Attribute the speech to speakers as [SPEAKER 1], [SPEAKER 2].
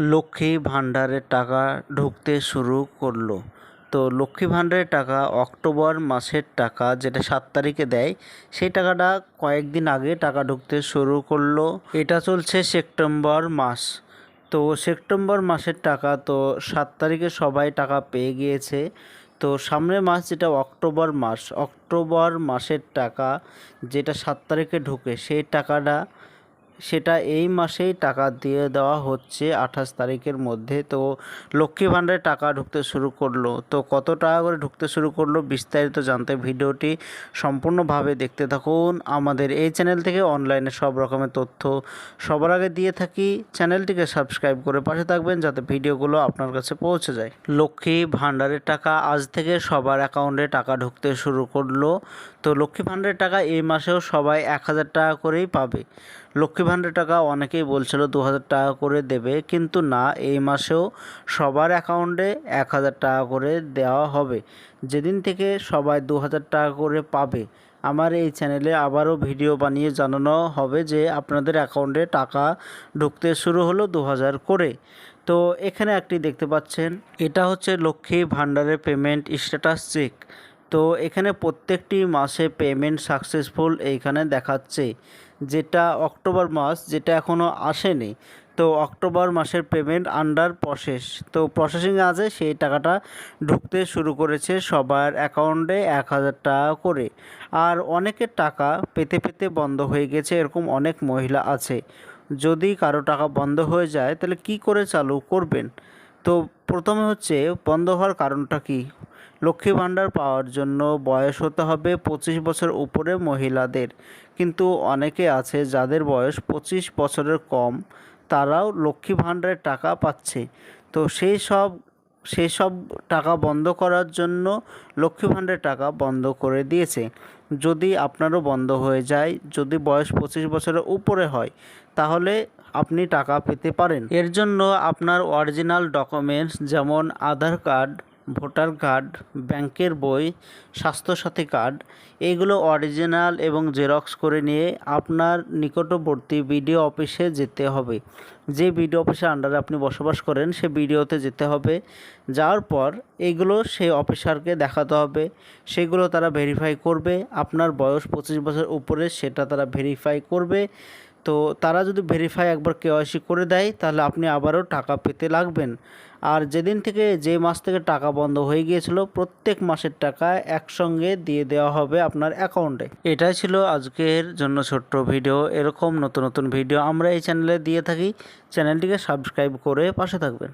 [SPEAKER 1] লক্ষ্মী ভাণ্ডারের টাকা ঢুকতে শুরু করলো। তো লক্ষ্মী ভাণ্ডারের টাকা অক্টোবর মাসের টাকা যেটা 7 তারিখে দেয়, সেই টাকাটা কয়েকদিন আগে টাকা ঢুকতে শুরু করলো। এটা চলছে সেপ্টেম্বর মাস। তো সেপ্টেম্বর মাসের টাকা তো 7 তারিখে সবাই টাকা পেয়ে গিয়েছে। তো সামনের মাস যেটা অক্টোবর মাসের টাকা যেটা 7 তারিখে ঢুকে, সেই টাকাটা সেটা এই মাসেই টাকা দিয়ে দেওয়া হচ্ছে 28 তারিখের মধ্যে। তো লক্ষ্মী ভাণ্ডারে টাকা ঢুকতে শুরু করলো। তো কত টাকা করে ঢুকতে শুরু করলো বিস্তারিত জানতে ভিডিওটি সম্পূর্ণভাবে দেখতে থাকুন। আমাদের এই চ্যানেল থেকে অনলাইনে সব রকমের তথ্য সবার আগে দিয়ে থাকি। চ্যানেলটিকে সাবস্ক্রাইব করে পাশে থাকবেন যাতে ভিডিওগুলো আপনার কাছে পৌঁছে যায়। লক্ষ্মী ভাণ্ডারের টাকা আজ থেকে সবার অ্যাকাউন্টে টাকা ঢুকতে শুরু করলো। তো লক্ষ্মী ভাণ্ডারের টাকা এই মাসেও সবাই 1000 টাকা করেই পাবে। লক্ষ্মী ভাণ্ডারের টাকা অনেকেই বলছিল 2000 টাকা করে দেবে, কিন্তু না, এই মাসেও সবার অ্যাকাউন্টে 1000 টাকা করে দেওয়া হবে। যেদিন থেকে সবাই 2000 টাকা করে পাবে, আমার এই চ্যানেলে আবারও ভিডিও বানিয়ে জানানো হবে যে আপনাদের অ্যাকাউন্টে টাকা ঢুকতে শুরু হলো 2000 করে। তো এখানে একটি দেখতে পাচ্ছেন, এটা হচ্ছে লক্ষ্মী ভাণ্ডারের পেমেন্ট স্ট্যাটাস চেক। তো এখানে প্রত্যেকটি মাসে পেমেন্ট সাকসেসফুল এইখানে দেখাচ্ছে। যেটা অক্টোবর মাস, যেটা এখনও আসেনি, তো অক্টোবর মাসের পেমেন্ট আন্ডার প্রসেস, তো প্রসেসিংয়ে আছে, সেই টাকাটা ঢুকতে শুরু করেছে সবার অ্যাকাউন্টে 1000 টাকা করে। আর অনেকের টাকা পেতে পেতে বন্ধ হয়ে গেছে, এরকম অনেক মহিলা আছে। যদি কারো টাকা বন্ধ হয়ে যায় তাহলে কি করে চালু করবেন? তো প্রথমে হচ্ছে বন্ধ হওয়ার কারণটা কি? লক্ষ্মী ভাণ্ডার পাওয়ার জন্য বয়স হতে হবে 25 বছর উপরে মহিলাদের, কিন্তু অনেকে আছে যাদের বয়স 25 বছরের কম, তারাও লক্ষ্মী ভাণ্ডারের টাকা পাচ্ছে। তো সেই সব টাকা বন্ধ করার জন্য লক্ষ্মী ভাণ্ডারের টাকা বন্ধ করে দিয়েছে। যদি আপনারও বন্ধ হয়ে যায়, যদি বয়স 25 বছরের উপরে হয়, তাহলে আপনি টাকা পেতে পারেন। এর জন্য আপনার অরিজিনাল ডকুমেন্টস যেমন আধার কার্ড, ভোটার কার্ড, ব্যাংকের বই, স্বাস্থ্যসাথী কার্ড, এইগুলো অরিজিনাল এবং জেরক্স করে নিয়ে আপনার নিকটবর্তী বিডিও অফিসে যেতে হবে। যে বিডিও অফিসের আন্ডারে আপনি বসবাস করেন সে বিডিওতে যেতে হবে। যাওয়ার পর এইগুলো সেই অফিসারকে দেখাতে হবে, সেগুলো তারা ভেরিফাই করবে। আপনার বয়স 25 বছর উপরে সেটা তারা ভেরিফাই করবে। তো তারা যদি ভেরিফাই একবার কেওয়াইসি করে দেয়, তাহলে আপনি আবারও টাকা পেতে লাগবেন। আর যে মাস থেকে টাকা বন্ধ হয়ে গিয়েছিল, প্রত্যেক মাসের টাকা একসঙ্গে দিয়ে দেওয়া হবে আপনার অ্যাকাউন্টে। এটাই ছিল আজকের জন্য ছোট্ট ভিডিও। এরকম নতুন নতুন ভিডিও আমরা এই চ্যানেলে দিয়ে থাকি। চ্যানেলটিকে সাবস্ক্রাইব করে পাশে থাকবেন।